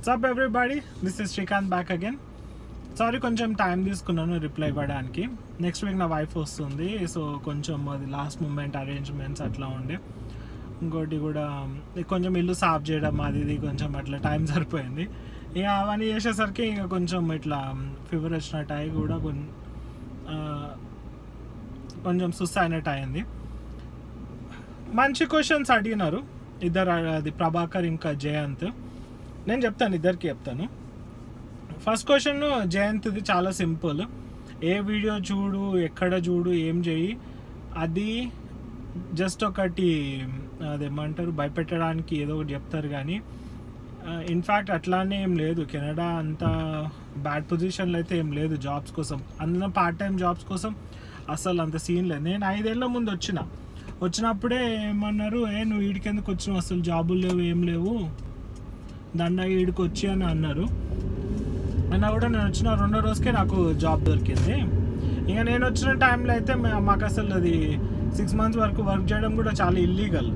What's up everybody, this is Shrikant back again. Sorry కొంచెం time తీసుకున్నాను reply ఇవ్వడానికి. Next week నా wife వస్తుంది, సో కొంచెం అది లాస్ట్ మూమెంట్ అరేంజ్మెంట్స్ అట్లా ఉండే. ఇంకోటి కూడా కొంచెం ఇల్లు సాఫ్ చేయడం అది ఇది కొంచెం అట్లా టైం సరిపోయింది. ఇక అవన్నీ చేసేసరికి ఇంకా కొంచెం ఇట్లా ఫీవర్ వచ్చినట్టు అయ్యి కూడా కొంచెం సుస్సు అయినట్టు అయింది. మంచి క్వశ్చన్స్ అడిగినారు ఇద్దరు, అది ప్రభాకర్ ఇంకా జయంత్. నేను చెప్తాను, ఇద్దరికి చెప్తాను. ఫస్ట్ క్వశ్చన్ జయంత్ది చాలా సింపుల్. ఏ వీడియో చూడు, ఎక్కడ చూడు, ఏం చేయి, అది జస్ట్ ఒకటి అదేమంటారు భయపెట్టడానికి ఏదో ఒకటి చెప్తారు. కానీ ఇన్ఫ్యాక్ట్ అట్లానే ఏం లేదు. కెనడా అంత బ్యాడ్ పొజిషన్లో అయితే ఏం లేదు జాబ్స్ కోసం. అందులో పార్ట్ టైం జాబ్స్ కోసం అసలు అంత సీన్ లేదు. నేను 5 ఏళ్ల ముందు వచ్చినప్పుడే ఏమన్నారు, నువ్వు వీడికి ఎందుకు వచ్చినావు, అసలు జాబులు లేవు, ఏం లేవు, దండ వీడికి వచ్చి అని అన్నారు. అయినా కూడా నేను వచ్చిన 2వ రోజుకే నాకు జాబ్ దొరికింది. ఇక నేను వచ్చిన టైంలో అయితే మాకు అసలు అది 6 months వరకు వర్క్ చేయడం కూడా చాలా ఇల్లీగల్.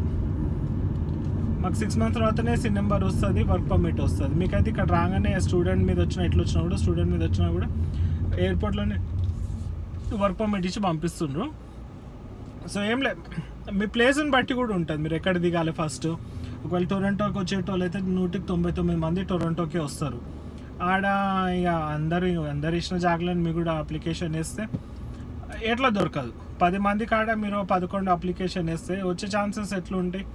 మాకు 6 months తర్వాతనే సిన్ నెంబర్ వస్తుంది, వర్క్ పర్మిట్ వస్తుంది. మీకైతే ఇక్కడ రాగానే స్టూడెంట్ మీద వచ్చినా స్టూడెంట్ మీద వచ్చినా కూడా ఎయిర్పోర్ట్లోనే వర్క్ పర్మిట్ ఇచ్చి పంపిస్తుండ్రు. సో ఏం లేదు, మీ ప్లేస్ని బట్టి కూడా ఉంటుంది మీరు ఎక్కడ దిగాలి. ఫస్ట్ ఒకవేళ టొరంటోకి వచ్చేటోళ్ళు అయితే 199 మంది టొరంటోకే వస్తారు. ఆడ ఇక అందరు ఇచ్చిన జాగ్లను మీరు కూడా అప్లికేషన్ వేస్తే ఎట్లా దొరకదు. 10 మంది కాడ మీరు 11 అప్లికేషన్ వేస్తే వచ్చే ఛాన్సెస్ ఎట్లుంటాయి.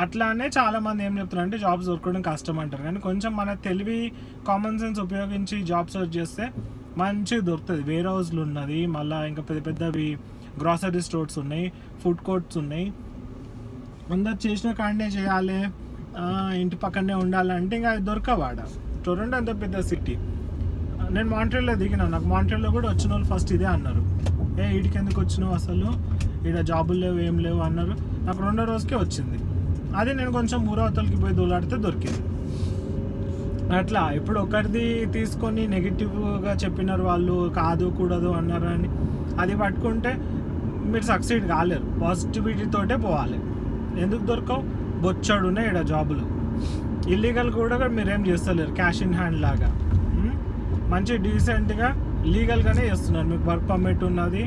అట్లానే చాలామంది ఏం చెప్తారు అంటే జాబ్స్ దొరకడం కష్టం అంటారు. కానీ కొంచెం మన తెలివి, కామన్ సెన్స్ ఉపయోగించి జాబ్ సర్చ్ చేస్తే మంచిగా దొరుకుతుంది. వేర్ హౌస్లు ఉన్నది, మళ్ళీ ఇంకా పెద్దవి గ్రాసరీ స్టోర్స్ ఉన్నాయి, ఫుడ్ కోర్ట్స్ ఉన్నాయి. అందరు చేసిన కాడనే చేయాలి, ఇంటి పక్కనే ఉండాలంటే ఇంకా అది దొరకవాడ. టొరంటో అంత పెద్ద సిటీ. నేను మాంట్రియల్లో దిగినా, నాకు మాంట్రియల్లో కూడా వచ్చిన వాళ్ళు ఫస్ట్ ఇదే అన్నారు, వీడికి ఎందుకు వచ్చినావు, అసలు ఇక్కడ జాబులు లేవు, ఏం లేవు అన్నారు. నాకు 2వ రోజుకే వచ్చింది. అది నేను కొంచెం ఊరవతలకి పోయి దూలాడితే దొరికింది. అట్లా ఇప్పుడు ఒకరిది తీసుకొని నెగిటివ్గా చెప్పినారు వాళ్ళు, కాదు కూడదు అన్నారు అని అది పట్టుకుంటే మీరు సక్సీడ్ కాలేరు. పాజిటివిటీతోటే పోవాలి. ఎందుకు దొరకవు, బొచ్చాడున్నాయి ఇక్కడ జాబులు. ఇల్లీగల్ కూడా మీరేం చేస్తలేరు, క్యాష్ ఇన్ హ్యాండ్ లాగా. మంచి డీసెంట్గా లీగల్గానే చేస్తున్నారు. మీకు వర్క్ పర్మిట్ ఉన్నది,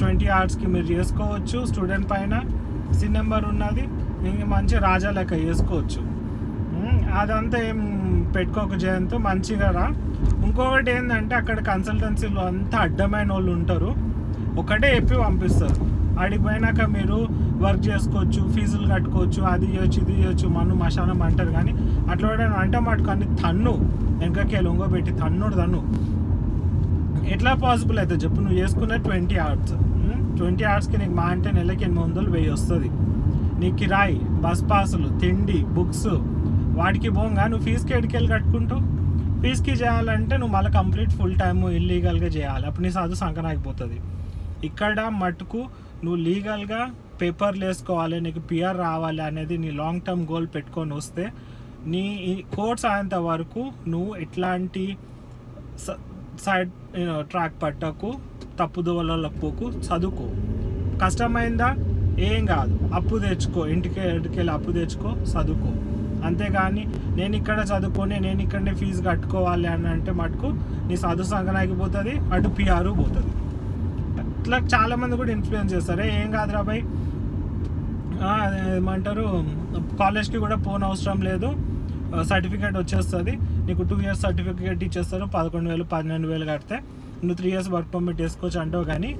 20 hours మీరు చేసుకోవచ్చు. స్టూడెంట్ పైన సిన్ నెంబర్ ఉన్నది, ఇంక మంచి రాజా లెక్క చేసుకోవచ్చు. అదంతా ఏం పెట్టుకోక జయంతో మంచిగా రా. ఇంకొకటి ఏంటంటే అక్కడ కన్సల్టెన్సీలో అంతా అడ్డమైన వాళ్ళు ఉంటారు, ఒకటే చెప్పి పంపిస్తారు. ఆడికి పోయినాక మీరు వర్క్ చేసుకోవచ్చు, ఫీజులు కట్టుకోవచ్చు, అది చేయొచ్చు, ఇది చేయొచ్చు, మశానం అంటారు. కానీ అట్లా అంటే మటుకు అన్ని తన్ను వెనకకే లొంగబెట్టి తన్ను ఎట్లా పాసిబుల్ అయితే చెప్పు. నువ్వు చేసుకున్న 20 hours నీకు మా అంటే నెలకి 800-1000 వస్తుంది. నీ కిరాయి, బస్ పాసులు, తిండి, బుక్స్, వాటికి పోగా నువ్వు ఫీజుకి ఎడికెళ్ళి కట్టుకుంటావు. ఫీజుకి చేయాలంటే నువ్వు మళ్ళీ కంప్లీట్ ఫుల్ టైమ్ ఇల్లీగల్గా చేయాలి. అప్పుడు నీ చదువు సంకనాగిపోతుంది. ఇక్కడ మటుకు నువ్వు లీగల్గా పేపర్లు వేసుకోవాలి, నీకు PR రావాలి అనేది నీ లాంగ్ టర్మ్ గోల్ పెట్టుకొని వస్తే నీ కోర్స్ అయ్యేంత వరకు నువ్వు ఎట్లాంటి సైడ్ ట్రాక్ పట్టకు, తప్పుదోవలకు పోకు, చదువుకో. కష్టమైందా ఏం కాదు, అప్పు తెచ్చుకో, ఇంటికెళ్ళి అప్పు తెచ్చుకో, చదువుకో. అంతేగాని నేను ఇక్కడ చదువుకొని నేను ఇక్కడనే ఫీజు కట్టుకోవాలి అని అంటే మటుకు నీ చదువు సంకనాగిపోతుంది, అటు PR పోతుంది. ఇట్లా చాలామంది కూడా ఇన్ఫ్లుయెన్స్ చేస్తారు. ఏం కాదురా బాయ్, ఏమంటారు, కాలేజ్కి కూడా పోన్ అవసరం లేదు, సర్టిఫికేట్ వచ్చేస్తుంది, నీకు 2 years సర్టిఫికేట్ ఇచ్చేస్తారు, 11,000-12,000 కడితే నువ్వు 3 years వర్క్ పర్మిట్ వేసుకోవచ్చు అంటావు. కానీ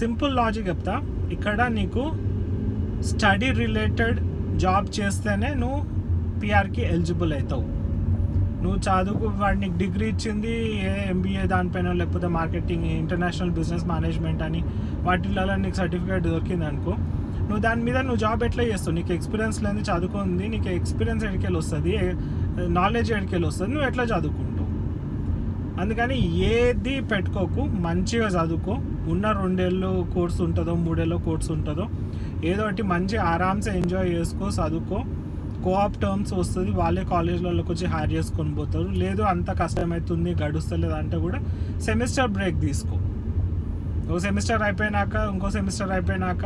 సింపుల్ లాజిక్ చెప్తా, ఇక్కడ నీకు స్టడీ రిలేటెడ్ జాబ్ చేస్తేనే నువ్వు PRకి ఎలిజిబుల్ అవుతావు. నువ్వు చదువుకు వాడు నీకు డిగ్రీ ఇచ్చింది MBA దానిపైన, లేకపోతే మార్కెటింగ్, ఇంటర్నేషనల్ బిజినెస్ మేనేజ్మెంట్ అని వాటిల్లో నీకు సర్టిఫికేట్ దొరికింది అనుకో, నువ్వు దాని మీద నువ్వు జాబ్ ఎట్లా చేస్తావు. నీకు ఎక్స్పీరియన్స్ లేదు, చదువుకుంది, నీకు ఎక్స్పీరియన్స్ ఎడికెళ్ళి వస్తుంది, నాలెడ్జ్ ఎడికెళ్ళి వస్తుంది, నువ్వు ఎట్లా చదువుకుంటావు. అందుకని ఏది పెట్టుకోకు, మంచిగా చదువుకో. ఉన్న 2 ఏళ్ళు కోర్సు ఉంటుందో 3 ఏళ్ళ కోర్సు ఉంటుందో ఏదో ఒకటి మంచి ఆరామ్సే ఎంజాయ్ చేసుకో, చదువుకో. కోఆప్ టర్మ్స్ వస్తుంది, వాళ్ళే కాలేజ్లలోకి వచ్చి హైర్ చేసుకొని పోతారు. లేదు అంత కష్టమవుతుంది, గడుస్తలేదు అంటే కూడా సెమిస్టర్ బ్రేక్ తీసుకో. ఒక సెమిస్టర్ అయిపోయినాక ఇంకో సెమిస్టర్ అయిపోయినాక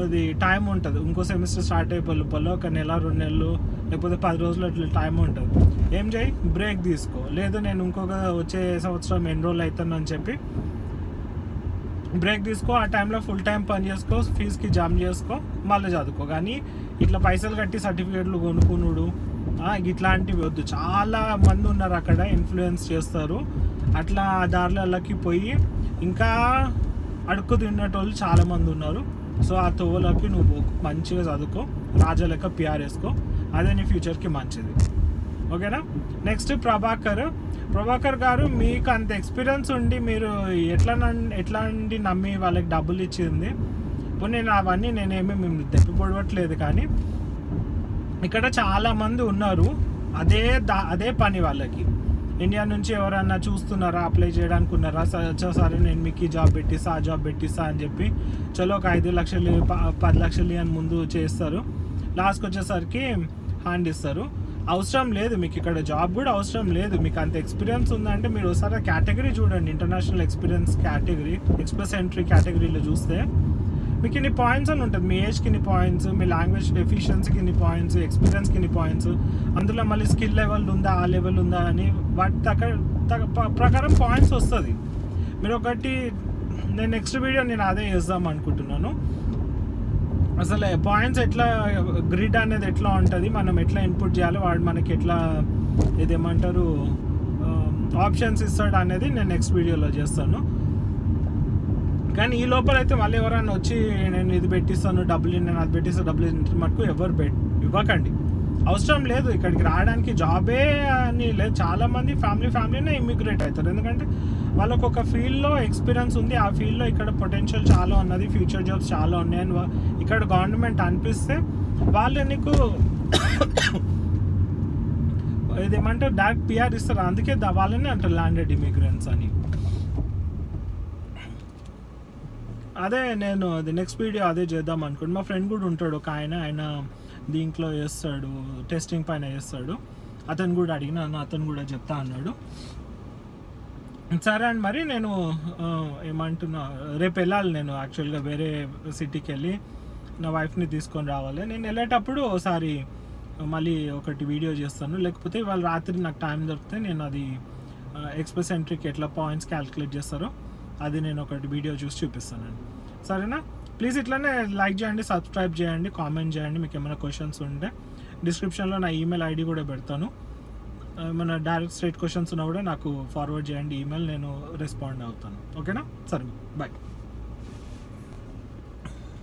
అది టైం ఉంటుంది, ఇంకో సెమిస్టర్ స్టార్ట్ అయిపోయి లోపల 1 నెల 2 నెలలు లేకపోతే 10 రోజులు అట్లా టైం ఉంటుంది. ఏం చేయి, బ్రేక్ తీసుకో. లేదు నేను ఇంకొక వచ్చే సంవత్సరం ఎన్రోల్ అవుతానని చెప్పి బ్రేక్ తీసుకో. ఆ టైంలో ఫుల్ టైం పని చేసుకో, ఫీజుకి జామ్ చేసుకో, మళ్ళీ చదువుకో. కానీ ఇట్లా పైసలు కట్టి సర్టిఫికేట్లు కొనుక్కునుడు ఇట్లాంటివి వద్దు. చాలా మంది ఉన్నారు అక్కడ, ఇన్ఫ్లుయెన్స్ చేస్తారు. అట్లా ఆ దారులకి పోయి ఇంకా అడుక్కు తిన్నటోళ్ళు చాలామంది ఉన్నారు. సో ఆ తోవలకి నువ్వు మంచిగా చదువుకో, రాజా లెక్క పిఆర్ వేసుకో. అదే నీ ఫ్యూచర్కి మంచిది. ఓకేనా? నెక్స్ట్ ప్రభాకర్ గారు, మీకు అంత ఎక్స్పీరియన్స్ ఉండి మీరు ఎట్లాంటి నమ్మి వాళ్ళకి డబ్బులు ఇచ్చింది. ఇప్పుడు నేను అవన్నీ నేనేమి మేము తెప్పిపొడవట్లేదు, కానీ ఇక్కడ చాలామంది ఉన్నారు అదే పని వాళ్ళకి. ఇండియా నుంచి ఎవరన్నా చూస్తున్నారా, అప్లై చేయడానికి ఉన్నారా, సరే నేను మీకు ఈ జాబ్ పెట్టిస్తా, ఆ జాబ్ పెట్టిస్తా అని చెప్పి చలో ఒక 5 లక్షలు 10 లక్షలు అని ముందు చేస్తారు. లాస్ట్కి వచ్చేసరికి హ్యాండ్ ఇస్తారు. అవసరం లేదు మీకు, ఇక్కడ జాబ్ కూడా అవసరం లేదు. మీకు అంత ఎక్స్పీరియన్స్ ఉందంటే మీరు ఒకసారి కేటగిరీ చూడండి, international experience category, express entry కేటగిరీలో చూస్తే మీకు ఇన్ని పాయింట్స్ అని ఉంటుంది. మీ ఏజ్కి ఇన్ని పాయింట్స్, మీ లాంగ్వేజ్ ఎఫిషియన్సీకి ఇన్ని పాయింట్స్, ఎక్స్పీరియన్స్కి ఇన్ని పాయింట్స్, అందులో మళ్ళీ స్కిల్ లెవెల్ ఉందా, ఆ లెవెల్ ఉందా అని వాటి ప్రకారం పాయింట్స్ వస్తుంది. మీరు ఒకటి, నేను నెక్స్ట్ వీడియో నేను అదే చేద్దాం అనుకుంటున్నాను. అసలు పాయింట్స్ ఎట్లా, గ్రిడ్ అనేది ఎట్లా ఉంటుంది, మనం ఎట్లా ఇన్పుట్ చేయాలి, వాడు మనకి ఎట్లా ఇదేమంటారు ఆప్షన్స్ ఇస్తాడు అనేది నేను నెక్స్ట్ వీడియోలో చేస్తాను. కానీ ఈ లోపల అయితే మళ్ళీ ఎవరైనా వచ్చి నేను ఇది పెట్టిస్తాను డబ్బులు, నేను అది పెట్టిస్తాను డబ్బులు మటుకు ఎవరు ఇవ్వకండి. అవసరం లేదు. ఇక్కడికి రావడానికి జాబే అని లేదు. చాలామంది ఫ్యామిలీనే ఇమిగ్రేట్ అవుతారు, ఎందుకంటే వాళ్ళకు ఒక ఫీల్డ్లో ఎక్స్పీరియన్స్ ఉంది. ఆ ఫీల్డ్లో ఇక్కడ పొటెన్షియల్ చాలా ఉన్నది, ఫ్యూచర్ జాబ్స్ చాలా ఉన్నాయని ఇక్కడ గవర్నమెంట్ అనిపిస్తే వాళ్ళు నీకు ఇదేమంటారు డైరెక్ట్ పిఆర్ ఇస్తారు. అందుకే వాళ్ళని అంటారు ల్యాండెడ్ ఇమిగ్రెంట్స్ అని. అదే నేను అది నెక్స్ట్ వీడియో అదే చేద్దాం అనుకోండి. మా ఫ్రెండ్ కూడా ఉంటాడు ఒక ఆయన దీంట్లో చేస్తాడు, టెస్టింగ్ పైన చేస్తాడు. అతను కూడా అడిగినాను, అతను కూడా చెప్తా అన్నాడు. సరే అండి, మరి నేను ఏమంటున్నా, రేపు వెళ్ళాలి. నేను యాక్చువల్గా వేరే సిటీకి వెళ్ళి నా వైఫ్ని తీసుకొని రావాలి. నేను వెళ్ళేటప్పుడు ఒకసారి మళ్ళీ ఒకటి వీడియో చేస్తాను, లేకపోతే ఇవాళ రాత్రి నాకు టైం దొరికితే నేను అది ఎక్స్ప్రెస్ ఎంట్రీకి ఎట్లా పాయింట్స్ క్యాలిక్యులేట్ చేస్తారో అది నేను ఒకటి వీడియో చూసి చూపిస్తానండి. సరేనా? ప్లీజ్ ఇట్లానే లైక్ చేయండి, సబ్స్క్రైబ్ చేయండి, కామెంట్ చేయండి. మీకు ఏమైనా క్వశ్చన్స్ ఉంటే డిస్క్రిప్షన్లో నా ఈమెయిల్ ఐడి కూడా పెడతాను. ఏమైనా డైరెక్ట్ స్ట్రైట్ క్వశ్చన్స్ ఉన్నా కూడా నాకు ఫార్వర్డ్ చేయండి ఈమెయిల్, నేను రెస్పాండ్ అవుతాను. ఓకేనా? సరే, బాయ్.